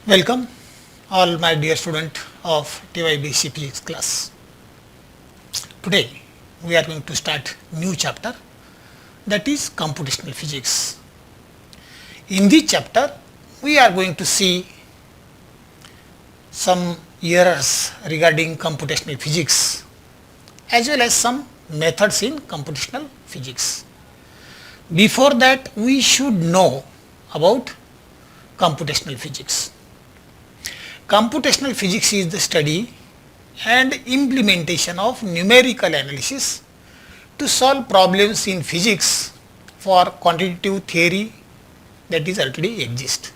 Welcome all my dear student of TYBC Physics class. Today we are going to start new chapter, that is computational physics. In this chapter we are going to see some errors regarding computational physics as well as some methods in computational physics. Before that we should know about computational physics. Computational physics is the study and implementation of numerical analysis to solve problems in physics for quantitative theory that is already exist.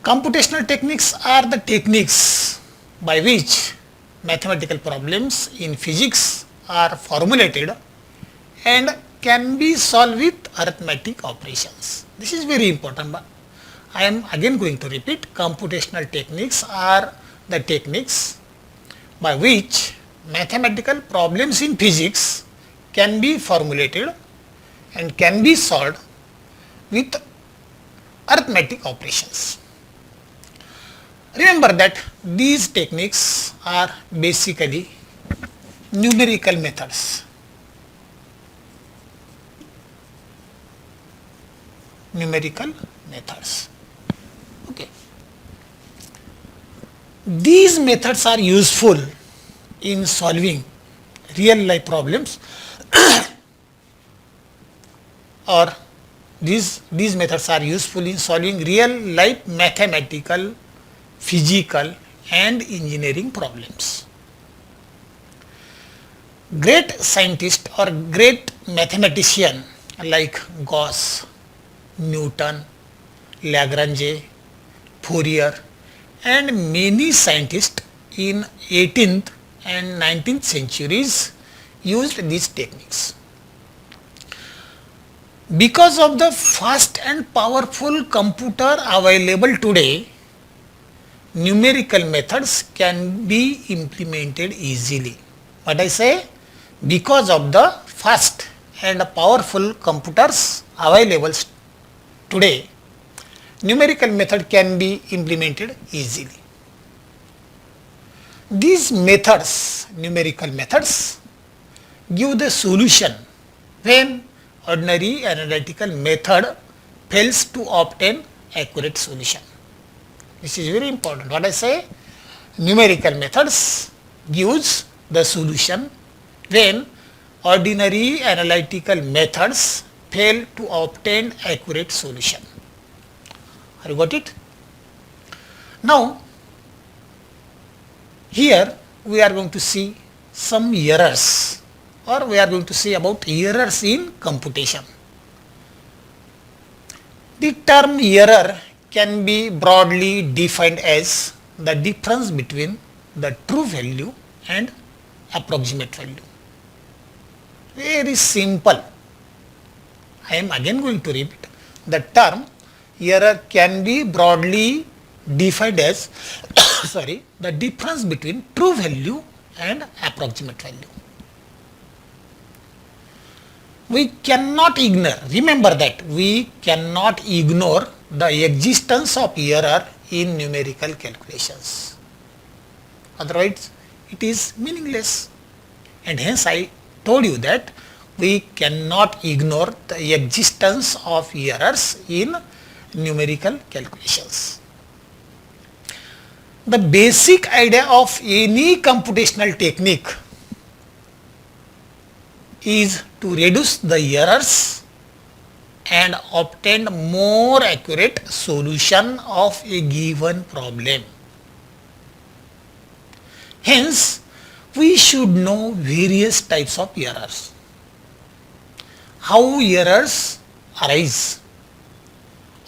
Computational techniques are the techniques by which mathematical problems in physics are formulated and can be solved with arithmetic operations. This is very important. I am again going to repeat, computational techniques are the techniques by which mathematical problems in physics can be formulated and can be solved with arithmetic operations. Remember that these techniques are basically numerical methods. Numerical methods. Okay. These methods are useful in solving real life problems or these methods are useful in solving real life mathematical, physical and engineering problems. Great scientist or great mathematician like Gauss, Newton, Lagrange, Fourier and many scientists in 18th and 19th centuries used these techniques. Because of the fast and powerful computer available today, numerical methods can be implemented easily. What I say? Because of the fast and powerful computers available today, numerical method can be implemented easily. These methods, numerical methods, give the solution when ordinary analytical method fails to obtain accurate solution. This is very important. What I say? Numerical methods gives the solution when ordinary analytical methods fail to obtain accurate solution. Have you got it? Now, here we are going to see some errors, or we are going to see about errors in computation. The term error can be broadly defined as the difference between the true value and approximate value. Very simple. I am again going to repeat. The term error can be broadly defined as the difference between true value and approximate value. We cannot ignore, remember that we cannot ignore the existence of error in numerical calculations. Otherwise, it is meaningless. And hence I told you that we cannot ignore the existence of errors in numerical calculations. The basic idea of any computational technique is to reduce the errors and obtain more accurate solution of a given problem. Hence, we should know various types of errors. How errors arise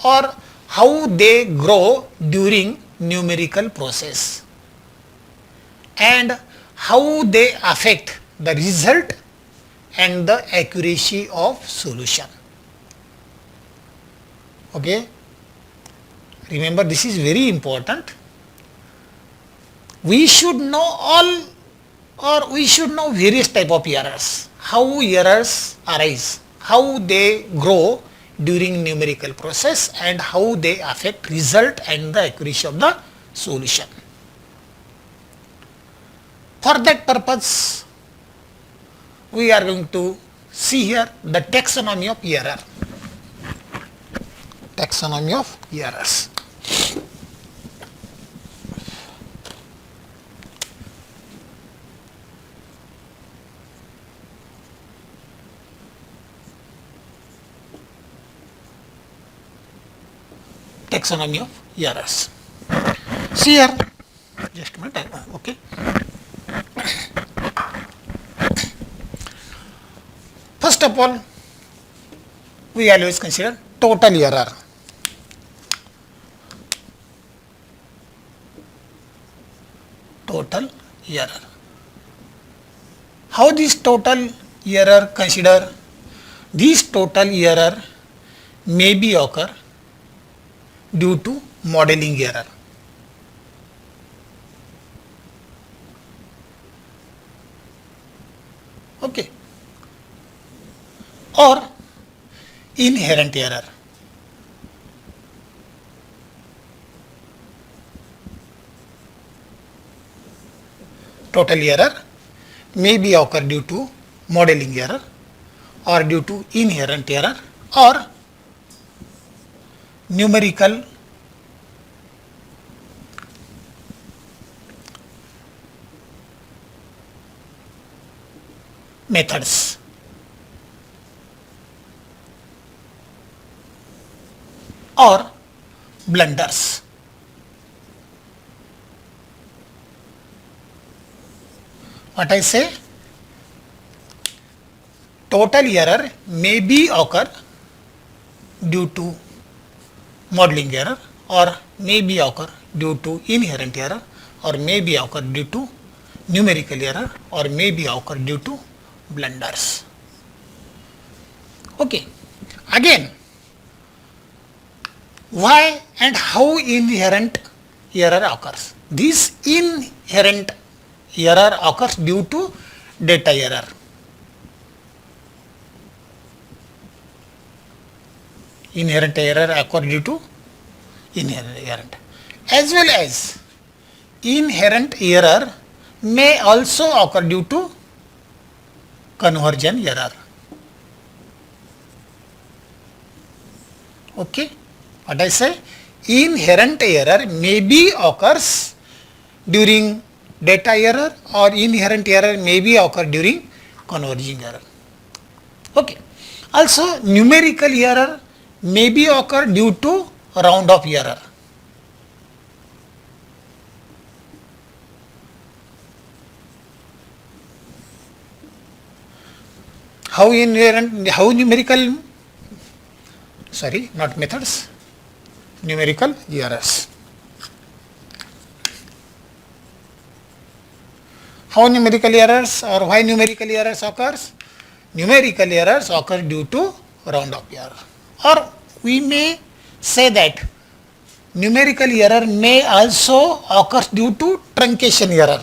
or how they grow during numerical process and how they affect the result and the accuracy of solution. Okay? Remember, this is very important. We should know various type of errors. How errors arise, how they grow during numerical process and how they affect result and the accuracy of the solution. For that purpose, we are going to see here the taxonomy of error. Taxonomy of errors. Taxonomy of errors. See here, just a minute, okay. First of all, we always consider total error. Total error. How this total error consider? This total error may be occur due to modeling error. Okay. Or inherent error. Total error may be occur due to modeling error or due to inherent error or numerical methods. Or blunders. What I say? Total error may be occur due to modeling error or may be occur due to inherent error or may be occur due to numerical error or may be occur due to blunders. Okay. Again, why and how inherent error occurs? This inherent error occurs due to data error. Inherent error occurs due to inherent. As well as inherent error may also occur due to conversion error. Okay. What I say? Inherent error may be occurs during data error or inherent error may be occur during converging error. Okay. Also numerical error may be occur due to round off error. How numerical, sorry, not methods, numerical errors. How numerical errors or why numerical errors occurs? Numerical errors occur due to round off error, or we may say that numerical error may also occur due to truncation error.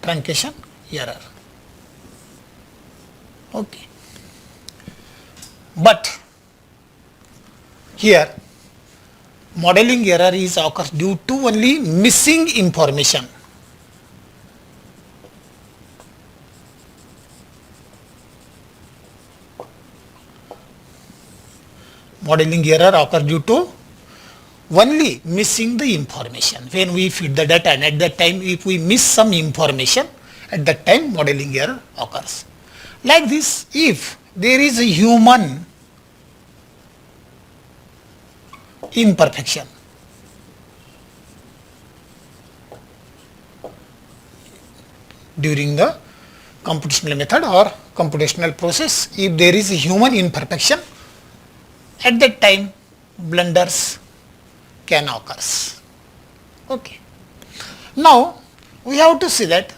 Truncation error. Okay. But here modeling error is occurs due to only missing information. Modeling error occurs due to only missing the information. When we feed the data and at that time if we miss some information, at that time modeling error occurs. Like this, if there is a human imperfection, during the computational method or computational process, if there is a human imperfection, at that time blunders can occur. Okay. Now we have to see that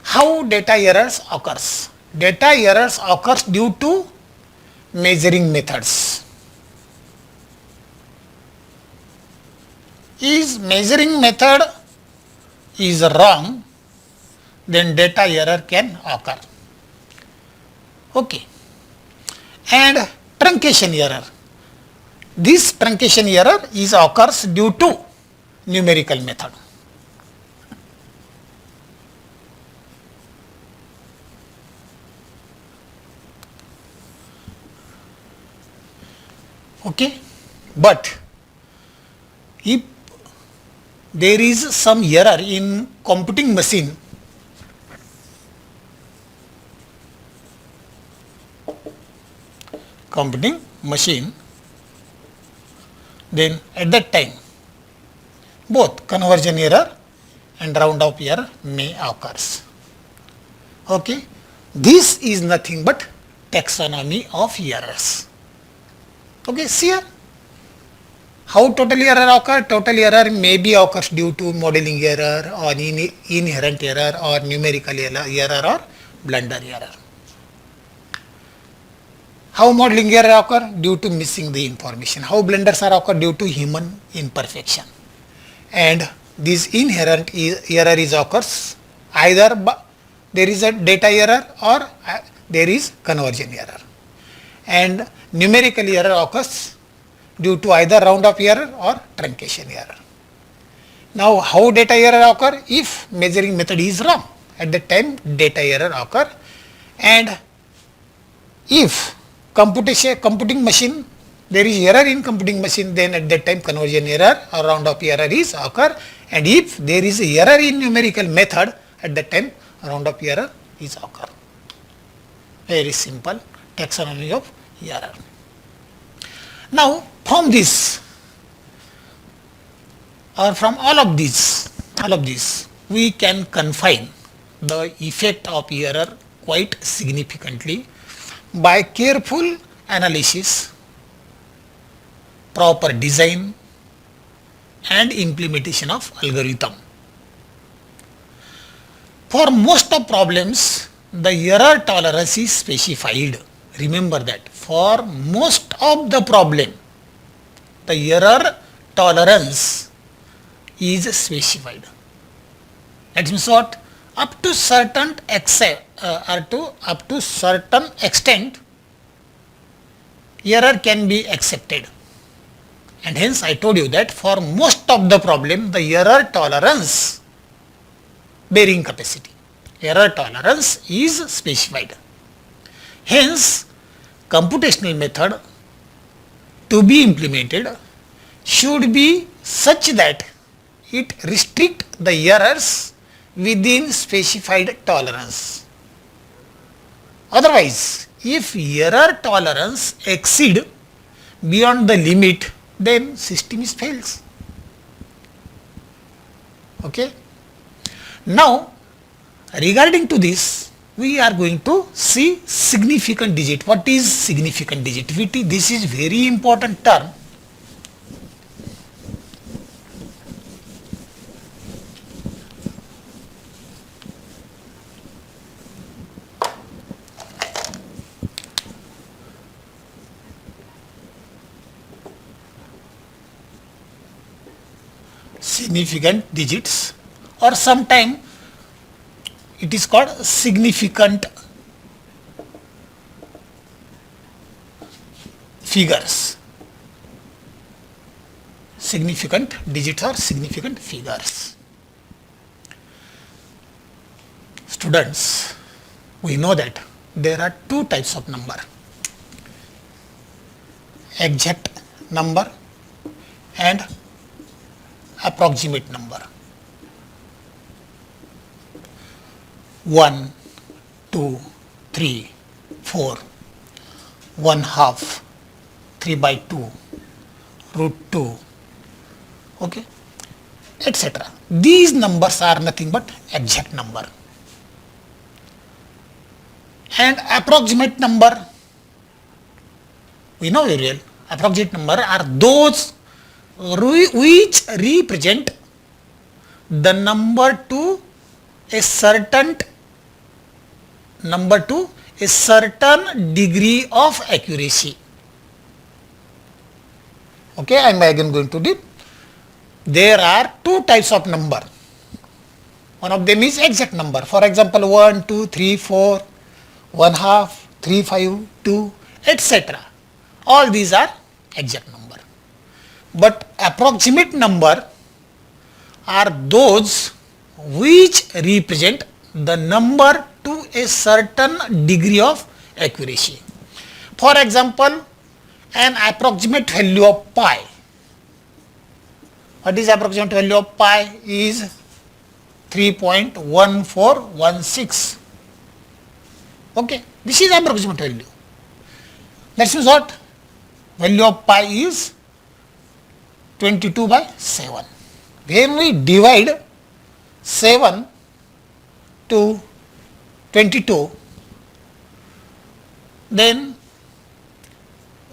how data errors occurs. Data errors occurs due to measuring methods. Is measuring method is wrong, then data error can occur. Okay. And truncation error. This truncation error is occurs due to numerical method. Okay. But if there is some error in computing machine, then at that time both conversion error and round up error may occurs. Okay. This is nothing but taxonomy of errors. Okay, see here. How total error occur? Total error may be occurs due to modeling error or inherent error or numerical error or blunder error. How modeling error occur? Due to missing the information. How blunders are occur? Due to human imperfection. And this inherent error is occurs either there is a data error or there is conversion error. And numerical error occurs due to either round up error or truncation error. Now, how data error occur? If measuring method is wrong, at that time data error occur. And if computing machine, there is error in computing machine, then at that time conversion error or round up error is occur. And if there is error in numerical method, at that time round up error is occur. Very simple taxonomy of error. Now, from this or from all of these, we can confine the effect of error quite significantly by careful analysis, proper design and implementation of algorithm. For most of problems, the error tolerance is specified. Remember that for most of the problem, the error tolerance is specified. That means what? Up to certain extent, error can be accepted. And hence I told you that for most of the problem, the error tolerance bearing capacity, error tolerance is specified. Hence, computational method to be implemented should be such that it restrict the errors within specified tolerance. Otherwise, if error tolerance exceed beyond the limit, then system is fails. Okay. Now, regarding to this, we are going to see significant digit. What is significant digit? This is very important term. Significant digits, or sometime it is called significant figures. Significant digits or significant figures. Students, we know that there are two types of number: exact number and approximate number. 1, 2, 3, 4, 1/2, 3/2, √2, okay, etc. These numbers are nothing but exact number. And approximate number, we know very well, approximate number are those which represent the number to a certain degree of accuracy. Okay, I am again going to do. There are two types of number. One of them is exact number. For example, 1, 2, 3, 4, 1 half, 3, 5, 2, etc. All these are exact number. But approximate number are those which represent the number to a certain degree of accuracy. For example, an approximate value of pi. What is approximate value of pi? Is 3.1416. Okay, this is approximate value. That means what? Value of pi is 22/7. When we divide 7 to 22, then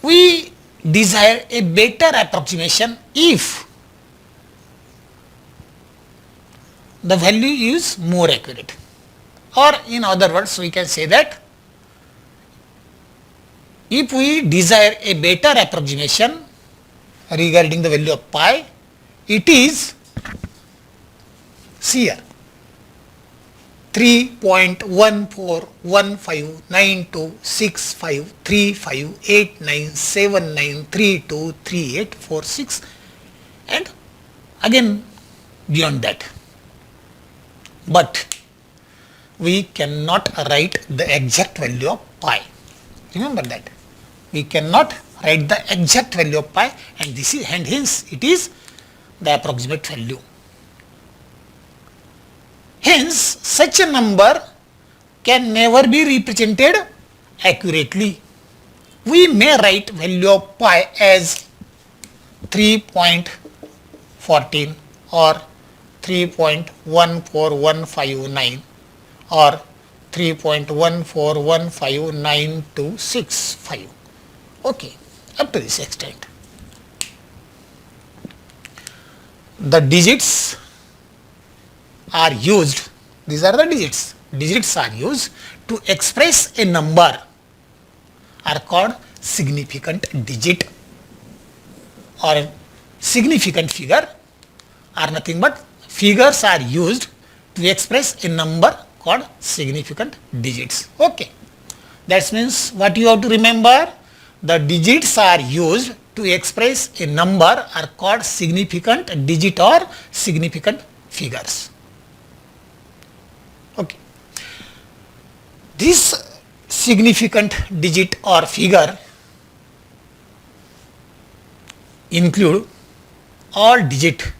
we desire a better approximation if the value is more accurate, or in other words we can say that if we desire a better approximation regarding the value of pi, it is, see here, 3.14159265358979323846 and again beyond that. But we cannot write the exact value of pi. Remember that. We cannot write the exact value of pi, and this is, and hence it is the approximate value. Hence, such a number can never be represented accurately. We may write value of pi as 3.14 or 3.14159 or 3.1415925. Okay, up to this extent. The digits are used, these are the digits. Digits are used to express a number, are called significant digit, or significant figure are nothing but figures are used to express a number called significant digits. Okay, that means what you have to remember, the digits are used to express a number are called significant digit or significant figures. Okay, this significant digit or figure include all digit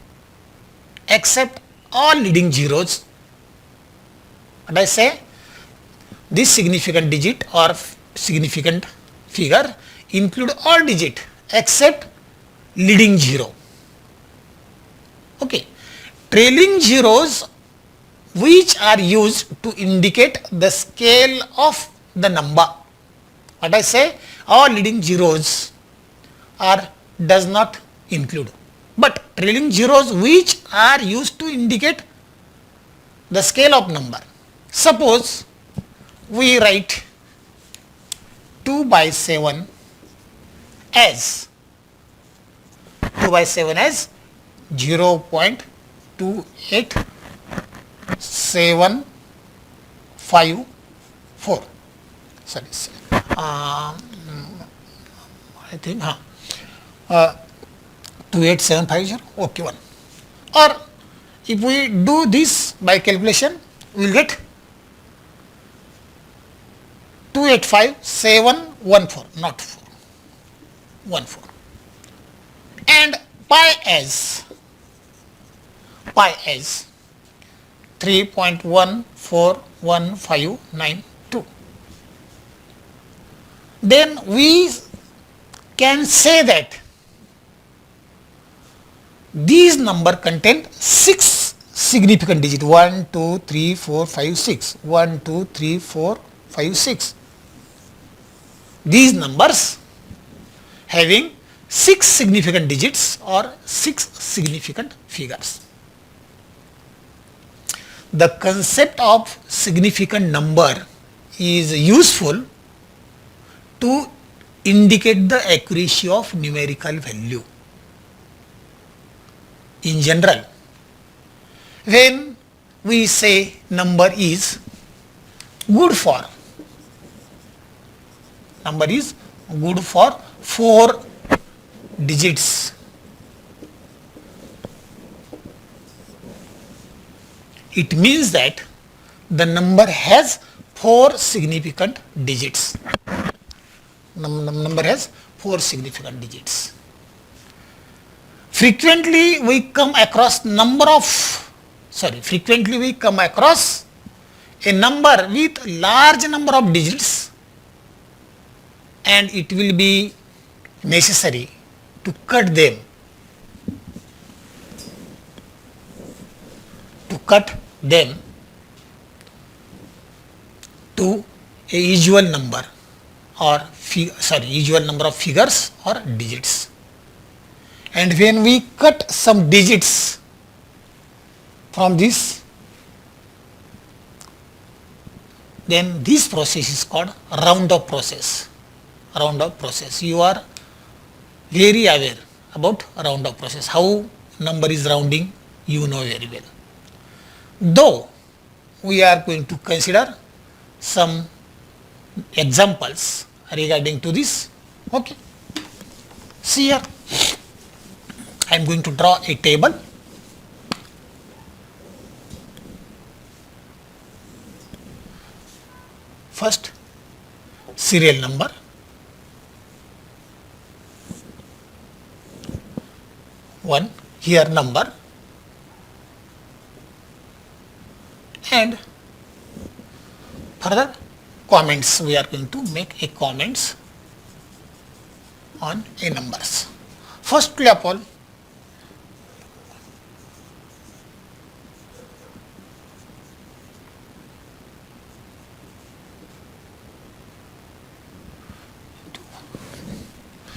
except all leading zeros. What I say, this significant digit or significant figure include all digit except leading zero. Okay, trailing zeros which are used to indicate the scale of the number. What I say, all leading zeros are does not include, but trailing zeros which are used to indicate the scale of number. Suppose we write 2/7 as 0.28754. Sorry, I think 28750. Okay, one. Or if we do this by calculation, we will get 285714, not 4, 14. And pi as 3.141592. Then we can say that these number contain 6 significant digits, 1, 2, 3, 4, 5, 6, 1, 2, 3, 4, 5, 6. These numbers having 6 significant digits or 6 significant figures. The concept of significant number is useful to indicate the accuracy of numerical value. In general, when we say number is good for, number is good for 4 digits. It means that the number has 4 significant digits. Number has 4 significant digits. Frequently we come across a number with large number of digits, and it will be necessary to cut them, to a usual number of figures or digits. And when we cut some digits from this, then this process is called round up process. You are very aware about round up process. How number is rounding, you know very well. Though we are going to consider some examples regarding to this. Okay. See here, I am going to draw a table. First, serial number, one, here number, and further comments. We are going to make a comments on a numbers. Firstly of all,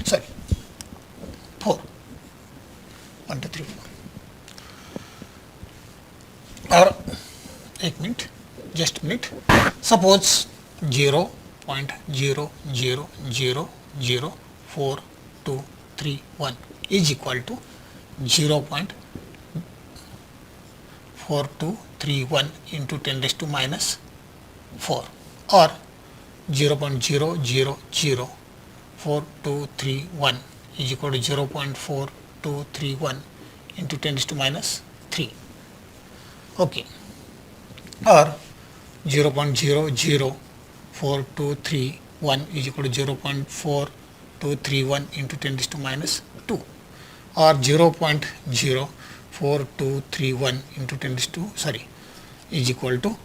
sorry, 4, 1 2 3 4, or 1 minute, just a minute. Suppose 0.0000423 is equal to 0.4231 into 10 raised to minus 4, or 0.0004231 is equal to 0.4231 into 10 raised to minus 3. Okay. Or 0.00423 is equal to 0.4231 into 10 raised to minus 2, or 0.04231 into 10 raised to is equal to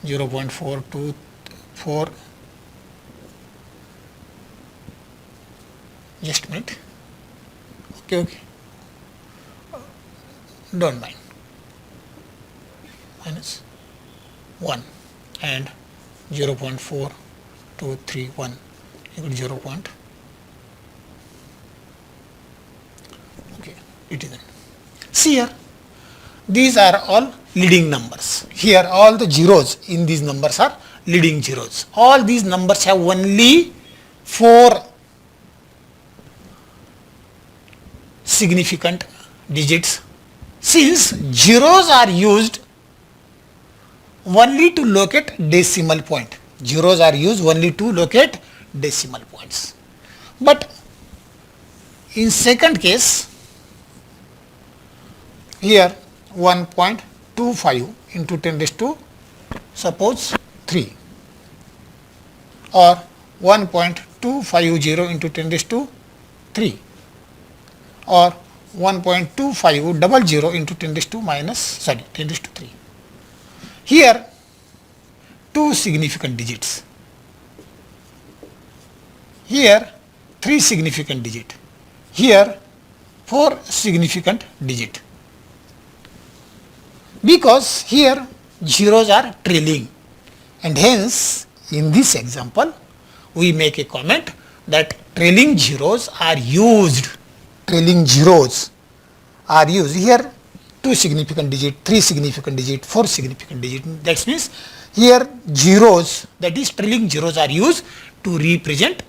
0.424, just a minute. Okay, don't mind, minus 1 and 0.4231 equal to 0. Okay, it is. See here, these are all leading numbers. Here all the zeros in these numbers are leading zeros. All these numbers have only 4 significant digits. Since zeros are used only to locate decimal point. Zeros are used only to locate decimal points. But in second case, here 1.25 into 10 raised to suppose 3, or 1.250 into 10 raised to 3, or 1.2500 into 10 raised to 10 raised to 3. Here 2 significant digits, here 3 significant digit, here 4 significant digit, because here zeros are trailing, and hence in this example we make a comment that trailing zeros are used. Here 2 significant digit, 3 significant digit, 4 significant digit. That means here zeros, that is trailing zeros, are used to represent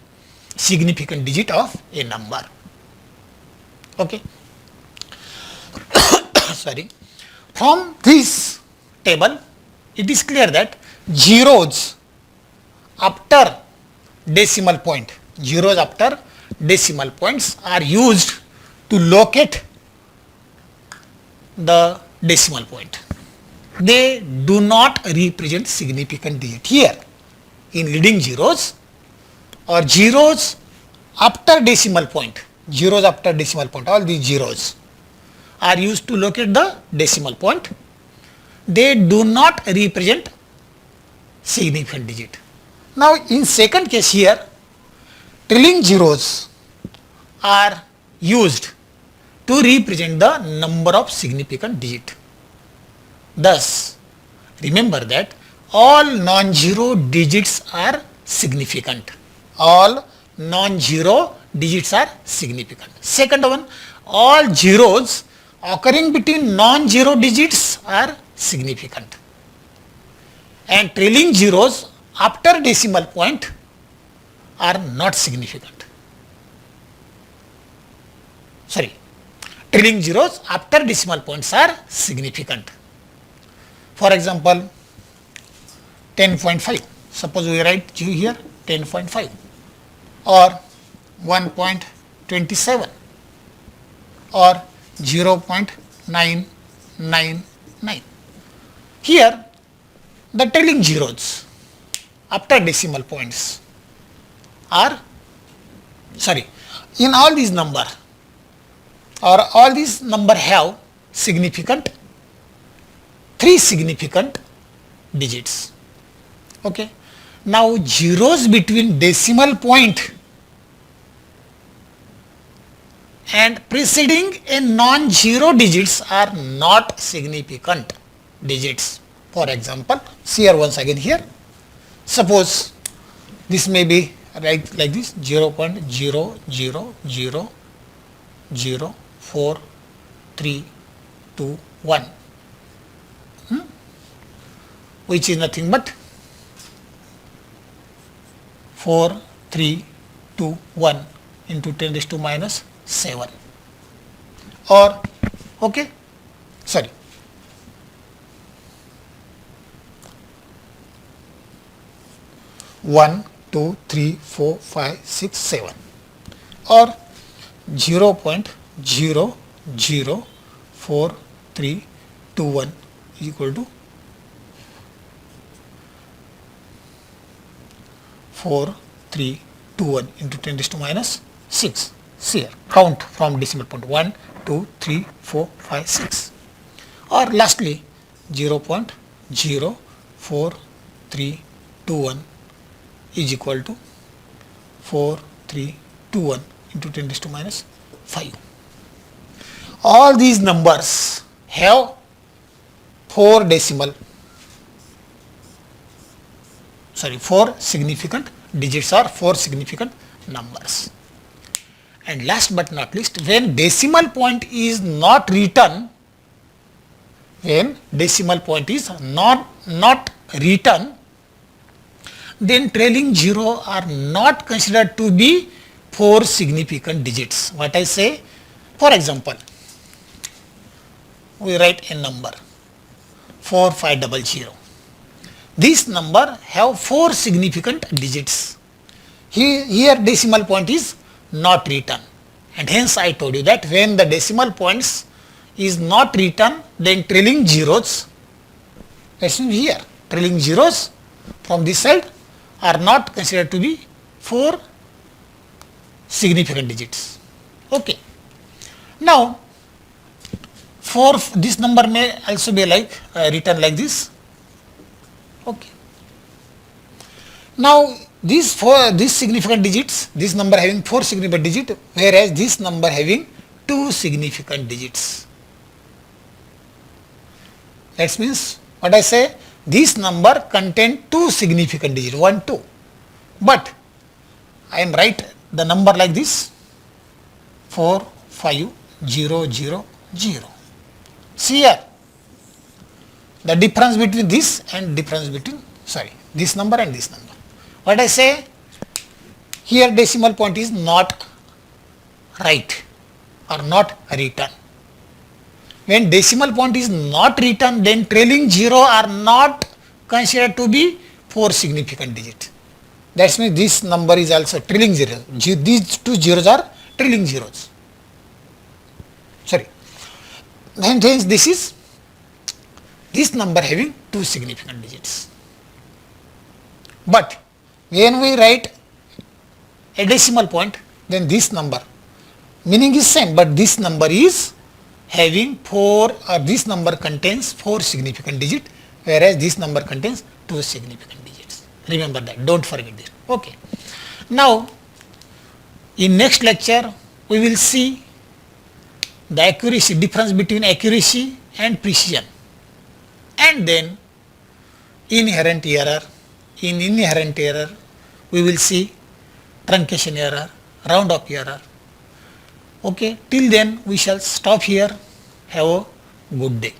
significant digit of a number. Okay. Sorry. from this table, it is clear that zeros after decimal point, zeros after decimal points are used to locate the decimal point. They do not represent significant digit. Here in leading zeros or zeros after decimal point, zeros after decimal point, all these zeros are used to locate the decimal point. They do not represent significant digit. Now in second case here, trailing zeros are used to represent the number of significant digit. Thus, remember that all non-zero digits are significant. All non-zero digits are significant. Second one, all zeros occurring between non-zero digits are significant. And trailing zeros after decimal point are not significant. Sorry, trailing zeros after decimal points are significant. For example, 10.5. Suppose we write here 10.5 or 1.27 or 0.999. Here the trailing zeros after decimal points are, in all these number or all these number have significant, 3 significant digits. Okay. Now zeros between decimal point and preceding a non-zero digits are not significant digits. For example, see here once again here. Suppose this may be like this 0.0000432 which is nothing but 4321 into 10 raised to minus 7 or 1, 2, 3, 4, 5, 6, 7 or 0.0043321 is equal to 4321 into 10 raised to minus 6. See here, count from decimal point 1, 2, 3, 4, 5, 6 or lastly 0.04321 is equal to 4321 into 10 raised to minus 5. All these numbers have 4 significant digits or 4 significant numbers. And last but not least, when decimal point is not written, then trailing zero are not considered to be 4 significant digits. What I say? For example, we write a number 4500. This number have 4 significant digits. Here decimal point is not written, and hence I told you that when the decimal points is not written, then trailing zeros, let's see here, trailing zeros from this side are not considered to be 4 significant digits. Okay. Now, this number may also be like written like this. Okay. Now, these significant digits, this number having 4 significant digits, whereas this number having 2 significant digits. That means what I say, this number contain 2 significant digits, 1, 2. But I am write the number like this 45000. See here, the difference between this and difference between this number and this number. What I say, here decimal point is not right or not written. When decimal point is not written, then trailing zero are not considered to be 4 significant digits. That means this number is also trailing zero. These two zeros are trailing zeros. Sorry. And hence this number having 2 significant digits. But when we write a decimal point, then this number meaning is same, but this number is having 4, or this number contains 4 significant digits, whereas this number contains 2 significant digits. Remember that, don't forget this. Okay. Now, in next lecture, we will see the accuracy, difference between accuracy and precision, and then inherent error. In inherent error, we will see truncation error, round off error. Okay, till then we shall stop here. Have a good day.